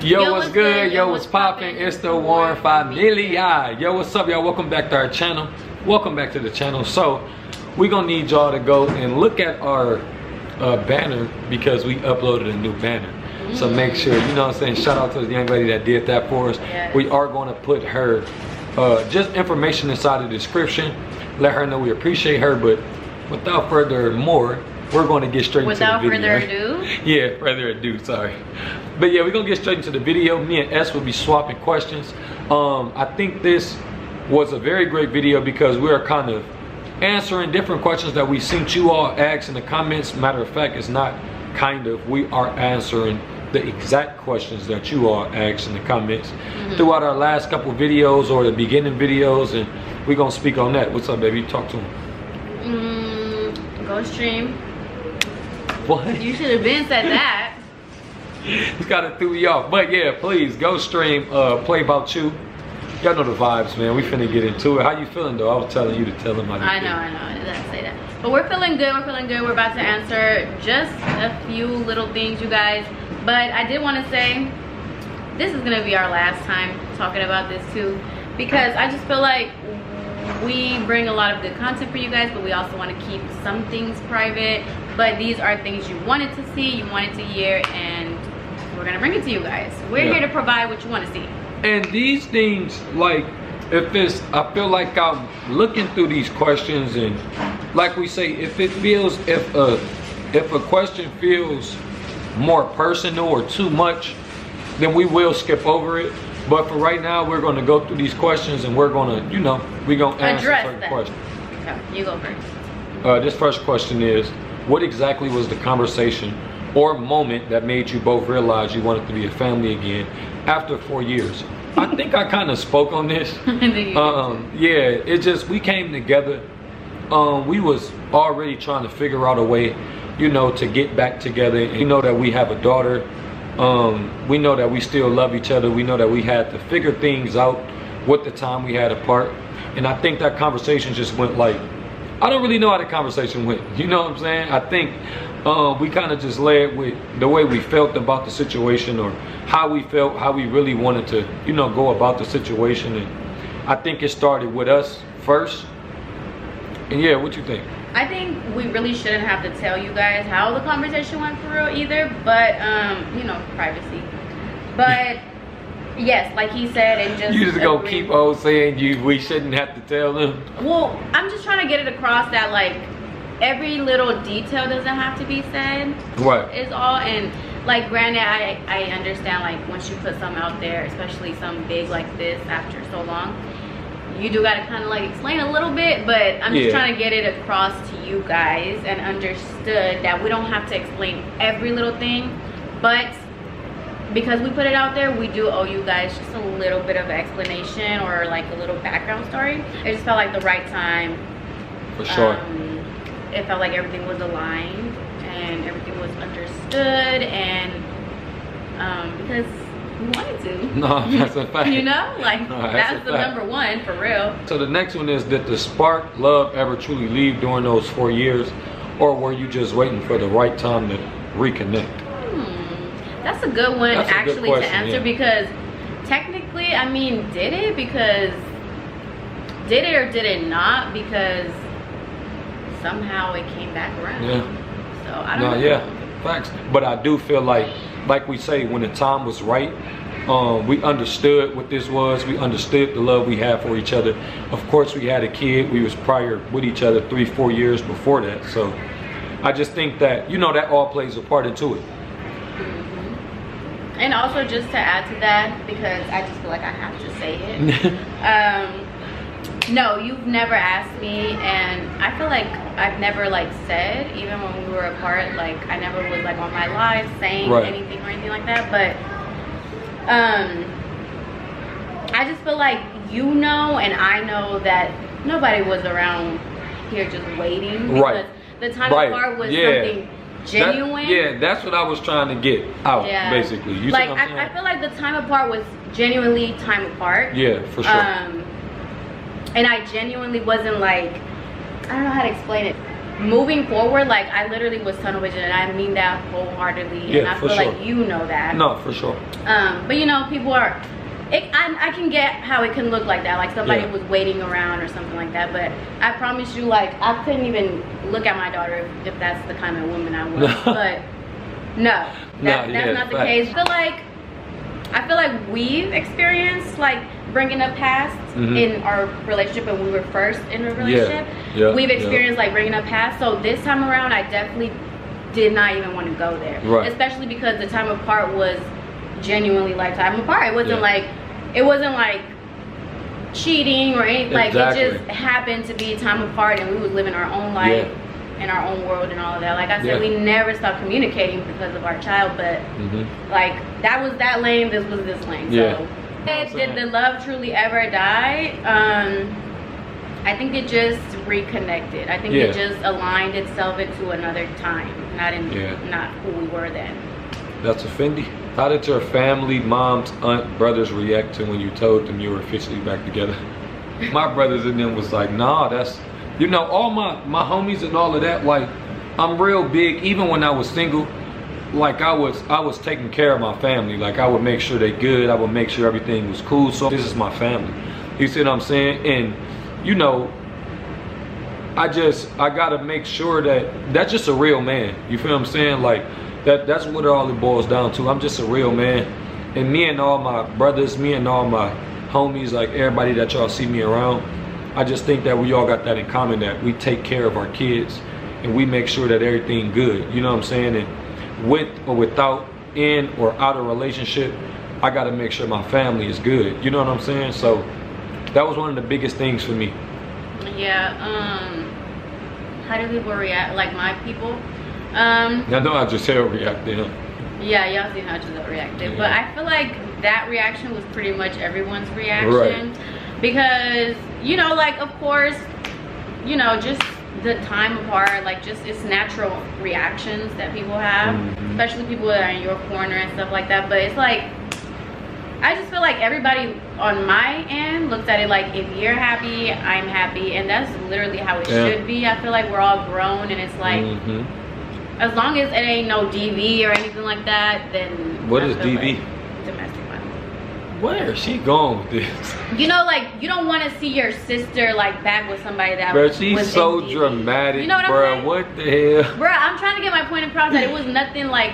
Yo, what's good? Yo, what's poppin'? It's the Warren Familia. Yo, what's up, y'all? Welcome back to our channel. Welcome back to the channel. So, we're gonna need y'all to go and look at our banner because we uploaded a new banner. So make sure, you know what I'm saying, shout out to the young lady that did that for us. Yes. We are gonna put her just information inside the description. Let her know we appreciate her, but without further more, we're going to get straight into the video. Without further ado? Yeah, further ado, sorry. But yeah, we're going to get straight into the video. Me and S will be swapping questions. I think this was a very great video because we are kind of answering different questions that we seen you all ask in the comments. Matter of fact, it's not kind of. We are answering the exact questions that you all asked in the comments throughout our last couple videos or the beginning videos, and we're going to speak on that. What's up, baby? Talk to him. Go stream. What? You should have been said that. You gotta throw me off. But yeah, please go stream Play About You. Y'all know the vibes, man. We finna get into it. How you feeling though? I was telling you to tell him how you feel. I know. I didn't say that. But we're feeling good. We're about to answer just a few little things, you guys. But I did want to say this is gonna be our last time talking about this too, because I just feel like we bring a lot of good content for you guys, but we also want to keep some things private. But these are things you wanted to see, you wanted to hear, and we're gonna bring it to you guys. We're here to provide what you want to see. And these things, like, if it's, I feel like I'm looking through these questions, and like we say, if it feels, if a question feels more personal or too much, then we will skip over it. But for right now, we're gonna go through these questions and we're gonna, you know, we're gonna answer certain questions. Okay, you go first. This first question is, what exactly was the conversation or moment that made you both realize you wanted to be a family again after 4 years? I think I kind of spoke on this. Yeah, it just, we came together. We was already trying to figure out a way, you know, to get back together. And you know that we have a daughter. We know that we still love each other. We know that we had to figure things out with the time we had apart. And I think that conversation just went like, I don't really know how the conversation went. You know what I'm saying? I think we kind of just led with the way we felt about the situation, or how we felt, how we really wanted to, you know, go about the situation. And I think it started with us first. And yeah, what you think? I think we really shouldn't have to tell you guys how the conversation went for real either, but you know, privacy. But yes, like he said, and just, you just gonna keep on saying we shouldn't have to tell them. Well, I'm just trying to get it across that like every little detail doesn't have to be said. Right. Is all. And like, granted, I understand, like, once you put something out there, especially something big like this after so long, you do gotta kind of like explain a little bit, but I'm just trying to get it across to you guys and understood that we don't have to explain every little thing, but because we put it out there, we do owe you guys just a little bit of explanation or like a little background story. It just felt like the right time. For sure. It felt like everything was aligned and everything was understood, and because we wanted to. No, that's a fact. You know, like, no, that's the number one, for real. So the next one is, did the spark, love ever truly leave during those 4 years, or were you just waiting for the right time to reconnect? That's a good one, that's actually, to answer, because technically, I mean, did it? Because did it or did it not? Because somehow it came back around. Yeah. So I don't know. Yeah, facts. But I do feel like we say, when the time was right, we understood what this was. We understood the love we had for each other. Of course, we had a kid. We was prior with each other 3-4 years before that. So I just think that, you know, that all plays a part into it. And also, just to add to that, because I just feel like I have to say it. No, you've never asked me, and I feel like I've never like said, even when we were apart, like I never was like on my live saying anything or anything like that. But I just feel like, you know, and I know that nobody was around here just waiting, because the time apart was something genuine. That's what I was trying to get out, basically. You like, I feel like the time apart was genuinely time apart. Yeah, for sure. And I genuinely wasn't like, I don't know how to explain it. moving forward, like I literally was tunnel vision, and I mean that wholeheartedly. Yeah, and I for feel sure. like you know that. No, for sure. But you know, people are. I can get how it can look like that, like somebody was waiting around or something like that. But I promise you, like I couldn't even look at my daughter if that's the kind of woman I was. But no, that's not the case. I feel like we've experienced like bringing up past in our relationship when we were first in a relationship. We've experienced like bringing up past. So this time around, I definitely did not even want to go there. Right. Especially because the time apart was genuinely like time apart. It wasn't like cheating or anything. Like it just happened to be time apart, and we was living our own life in our own world and all of that. Like I said, we never stopped communicating because of our child, but like that was that lane, this was this lane. So did the love truly ever die? I think it just reconnected. I think it just aligned itself into another time, not who we were then. That's offending. How did your family, moms, aunt, brothers react to when you told them you were officially back together? My brothers and them was like, nah, that's, you know, all my homies and all of that, like, I'm real big. Even when I was single, like I was taking care of my family. Like I would make sure they good. I would make sure everything was cool. So this is my family. You see what I'm saying? And you know, I gotta make sure that that's just a real man. You feel what I'm saying? Like that's what all it boils down to. I'm just a real man. And me and all my brothers, me and all my homies, like everybody that y'all see me around, I just think that we all got that in common, that we take care of our kids and we make sure that everything good. You know what I'm saying? And with or without, in or out of relationship, I gotta make sure my family is good. You know what I'm saying? So that was one of the biggest things for me. Yeah. How do people react? Like my people. I know I just said reacted. Yeah, y'all seen how Giselle reacted, but I feel like that reaction was pretty much everyone's reaction, because you know, like of course, you know, just the time apart, like just it's natural reactions that people have, especially people that are in your corner and stuff like that. But it's like, I just feel like everybody on my end looks at it like, if you're happy, I'm happy, and that's literally how it should be. I feel like we're all grown, and it's like, as long as it ain't no DV or anything like that, then what is DV? Like domestic violence. Where is she going with this? You know, like you don't want to see your sister like back with somebody that she's was so in DV. dramatic. You know what I'm saying? What the hell? Bruh, I'm trying to get my point across that it was nothing like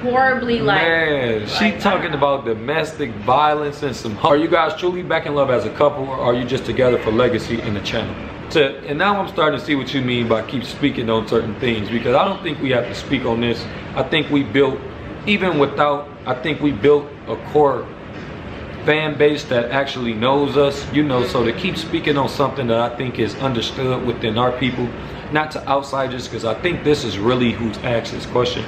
horribly like. Man, she talking about domestic violence and some. Are you guys truly back in love as a couple, or are you just together for legacy in the channel? And now I'm starting to see what you mean by keep speaking on certain things, because I don't think we have to speak on this. I think we built, even without, I think we built a core fan base that actually knows us, you know. So to keep speaking on something that I think is understood within our people, not to outsiders, because I think this is really who's asked this question,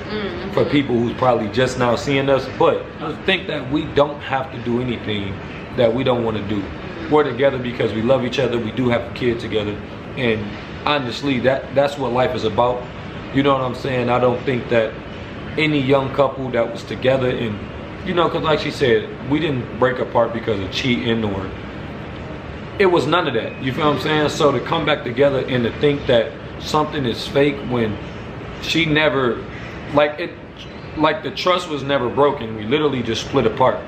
for people who's probably just now seeing us. But I think that we don't have to do anything that we don't want to do. We're together because we love each other. We do have a kid together, and honestly, that's what life is about. You know what I'm saying? I don't think that any young couple that was together, and you know, because like she said, we didn't break apart because of cheating, or it was none of that. You feel what I'm saying? So to come back together and to think that something is fake when she never, like the trust was never broken. We literally just split apart.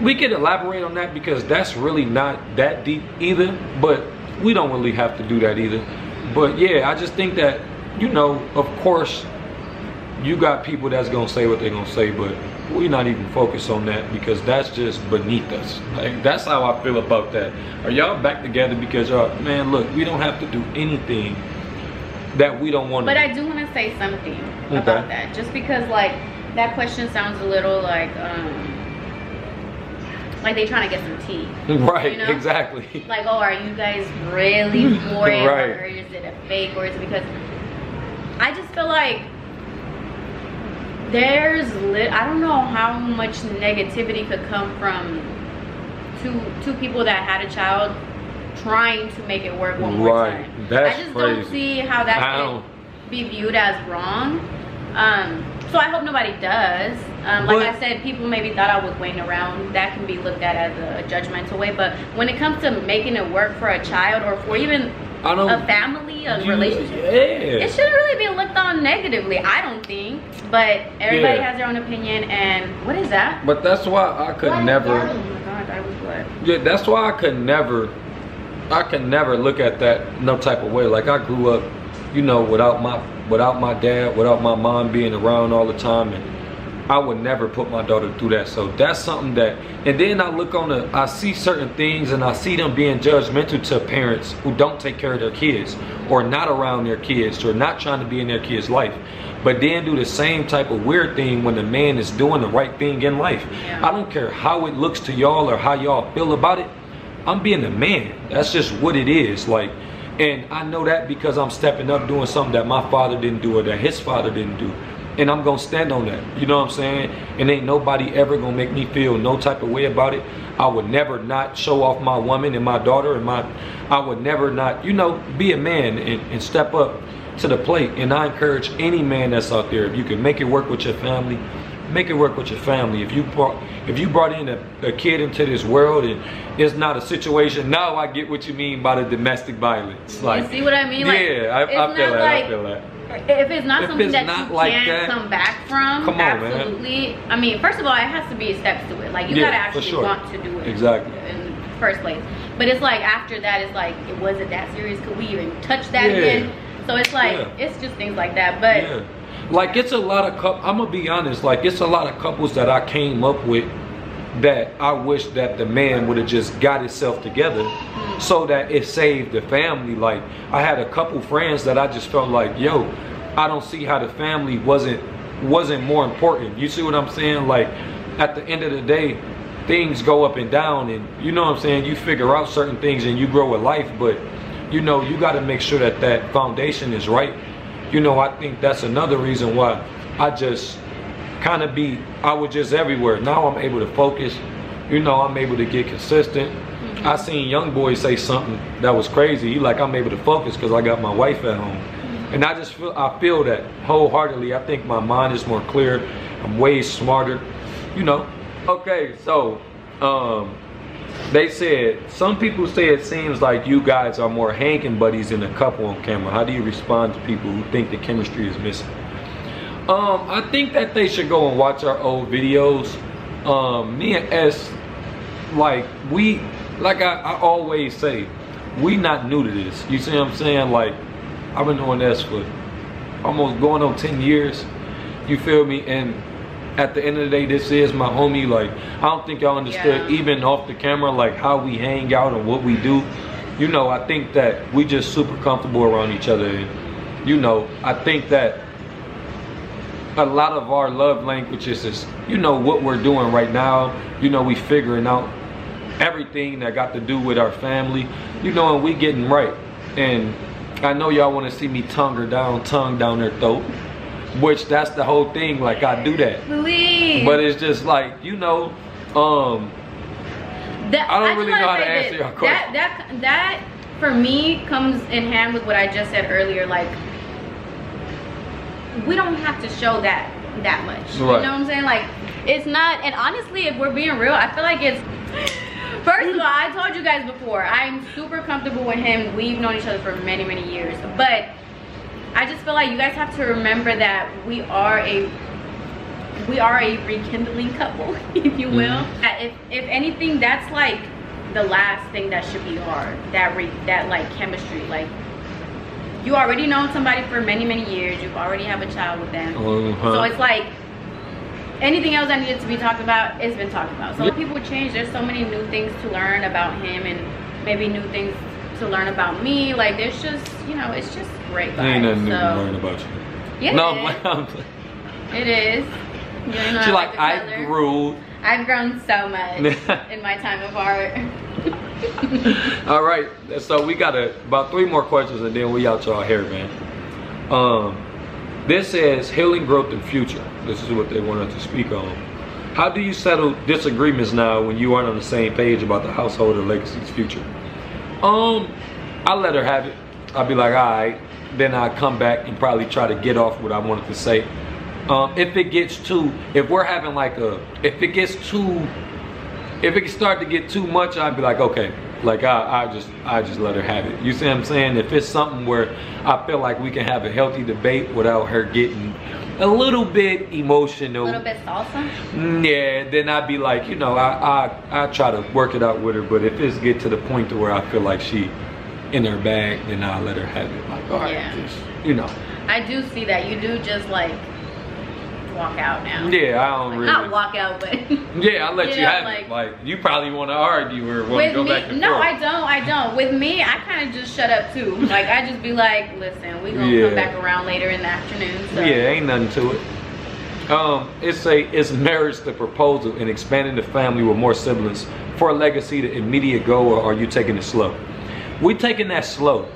We could elaborate on that because that's really not that deep either, but we don't really have to do that either. But yeah, I just think that, you know, of course, you got people that's gonna say what they're gonna say, but we're not even focused on that because that's just beneath us. Like, that's how I feel about that. Are y'all back together because y'all, man, look, we don't have to do anything that we don't want to do. But I do want to say something about that, just because like that question sounds a little like they trying to get some tea. Right, you know? exactly. Like, oh, are you guys really for it? Right. Or is it a fake? Or is it because I just feel like I don't know how much negativity could come from two people that had a child trying to make it work one more time. That's I just crazy. don't see how that can be viewed as wrong. So I hope nobody does. Like I said, people maybe thought I was waiting around. That can be looked at as a judgmental way. But when it comes to making it work for a child, or for even a family, a relationship. Yeah. It shouldn't really be looked on negatively, I don't think. But everybody has their own opinion, and what is that? But that's why I could never. Oh my God, that was blood. Yeah, that's why I could never look at that no type of way. Like, I grew up, you know, without my dad, without my mom being around all the time, and I would never put my daughter through that. So that's something that, and then I see certain things, and I see them being judgmental to parents who don't take care of their kids, or not around their kids, or not trying to be in their kids' life, but then do the same type of weird thing when the man is doing the right thing in life. Yeah. I don't care how it looks to y'all or how y'all feel about it. I'm being a man. That's just what it is. Like, and I know that because I'm stepping up doing something that my father didn't do or that his father didn't do. And I'm gonna stand on that. You know what I'm saying? And ain't nobody ever gonna make me feel no type of way about it. I would never not show off my woman and my daughter, and I would never not, you know, be a man and step up to the plate. And I encourage any man that's out there, if you can make it work with your family, make it work with your family. If you brought in a kid into this world and it's not a situation, now I get what you mean by the domestic violence. Like, you see what I mean? Like, yeah, I feel that. I feel that. If it's not something that you like can't come back from, come on, absolutely. Man. I mean, first of all, it has to be steps to it. Like, you gotta actually want to do it. Exactly. In the first place. But it's like, after that, it's like, it wasn't that serious. Could we even touch that again? So it's like, it's just things like that. But like, it's a lot of I'm gonna be honest, like, it's a lot of couples that I came up with that I wish that the man would have just got himself together so that it saved the family. Like, I had a couple friends that I just felt like, yo, I don't see how the family wasn't more important. You see what I'm saying? Like, at the end of the day, things go up and down, and you know what I'm saying, you figure out certain things and you grow with life, but you know, you got to make sure that that foundation is right. You know, I think that's another reason why I just kind of I was just everywhere. Now I'm able to focus. You know, I'm able to get consistent. I seen young boys say something that was crazy. He like, I'm able to focus because I got my wife at home. And I just feel that wholeheartedly. I think my mind is more clear. I'm way smarter, you know. Okay, so they said, some people say it seems like you guys are more hanging buddies than a couple on camera. How do you respond to people who think the chemistry is missing? I think that they should go and watch our old videos. Me and S, like I always say, we not new to this. You see what I'm saying? Like, I've been doing this for almost going on 10 years. You feel me? And at the end of the day, this is my homie. Like, I don't think y'all understood, even off the camera, like how we hang out and what we do. You know, I think that we just super comfortable around each other. And, you know, I think that a lot of our love languages is, you know, what we're doing right now. You know, we figuring out everything that got to do with our family, you know, and we getting right. And I know y'all want to see me tongue down their throat, which that's the whole thing. Like, I do that. Please. But it's just like, you know, I don't really know how to answer your question. That for me comes in hand with what I just said earlier. Like, we don't have to show that much. Right. You know what I'm saying? Like, it's not. And honestly, if we're being real, I feel like it's. First of all, I told you guys before, I'm super comfortable with him. We've known each other for many, many years. But I just feel like you guys have to remember that we are a rekindling couple, if you will. If anything, that's like the last thing that should be hard. That like chemistry. Like, you already known somebody for many, many years. You already have a child with them. So it's like, anything else that needed to be talked about, it's been talked about. So people change. There's so many new things to learn about him, and maybe new things to learn about me. Like, there's just, you know, it's just great. There ain't nothing new to learn about you. Yeah, no, it is. You know, she's like, I've grown so much in my time apart. All right, so we got about 3 more questions, and then we out y'all hair, man. This says healing, growth, and future. This is what they wanted to speak on. How do you settle disagreements now when you aren't on the same page about the household or legacy's future? I let her have it. I'll be like, all right. Then I come back and probably try to get off what I wanted to say. If it start to get too much, I'd be like, okay, Like I just let her have it. You see what I'm saying? If it's something where I feel like we can have a healthy debate without her getting a little bit emotional, a little bit salsa, yeah, then I'd be like, you know, I try to work it out with her. But if it's get to the point to where I feel like she in her bag, then I'll let her have it. Like, all right, yeah. just, you know. I do see that you do just like walk out now. Yeah, I don't like, really. Not walk out, but yeah, I let you know, have it. Like you probably want to argue or want to go back and no, forth. I don't. With me, I kind of just shut up too. Like I just be like, listen, we gonna come back around later in the afternoon. So. Yeah, ain't nothing to it. It's marriage the proposal and expanding the family with more siblings for a legacy the immediate goal, or are you taking it slow? We taking that slow.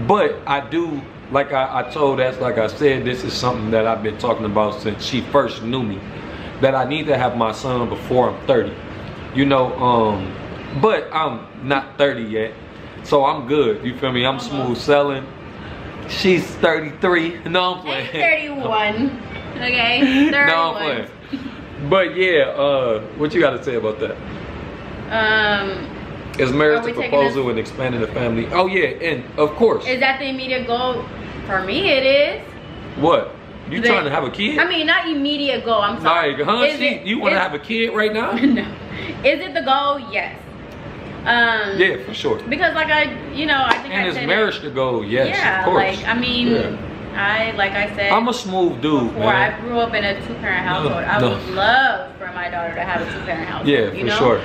But I do, like I told us, like I said, this is something that I've been talking about since she first knew me, that I need to have my son before I'm 30. You know, but I'm not 30 yet, so I'm good. You feel me? I'm smooth selling. She's 33. No, I'm playing. 31. Okay, 31. No, I'm playing. But yeah, what you got to say about that? Is marriage the proposal and expanding the family? Oh yeah, and of course. Is that the immediate goal? For me, it is. What? You trying to have a kid? I mean, not immediate goal. I'm sorry. Like, huh? You want to have a kid right now? No. Is it the goal? Yes. Yeah, for sure. Because like I think and is marriage the goal? Yes, yeah, of course. like I mean, like I said, I'm a smooth dude, before man. I grew up in a two-parent household. I would love for my daughter to have a two-parent household. Yeah, for sure.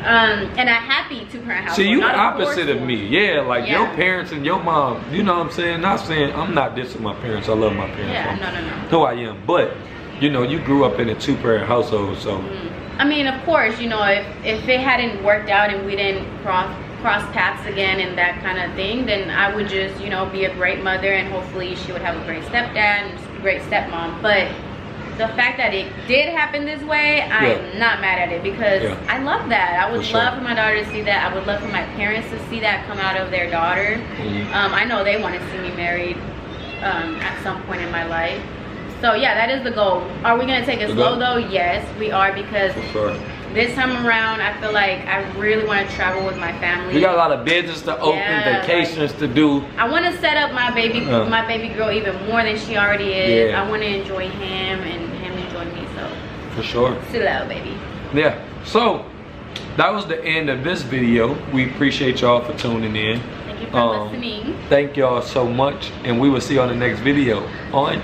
And a happy two-parent household. See, you the not opposite of me. Yeah, like your parents and your mom. You know what I'm saying? Not saying I'm not dissing my parents. I love my parents. Yeah, no. Who I am, but you know, you grew up in a two-parent household, so. I mean, of course, you know, if it hadn't worked out and we didn't cross paths again and that kind of thing, then I would just, you know, be a great mother and hopefully she would have a great stepdad and a great stepmom. But the fact that it did happen this way, I'm not mad at it because I love that. I would love for my daughter to see that. I would love for my parents to see that come out of their daughter. I know they want to see me married at some point in my life. So yeah, that is the goal. Are we gonna take it slow though? Yes, we are, because this time around, I feel like I really want to travel with my family. We got a lot of business to open, vacations to do. I want to set up my baby girl even more than she already is. I want to enjoy him and him enjoy me. So for sure. Slow, baby. Yeah. So that was the end of this video. We appreciate y'all for tuning in. Thank you for listening. Thank y'all so much, and we will see you on the next video on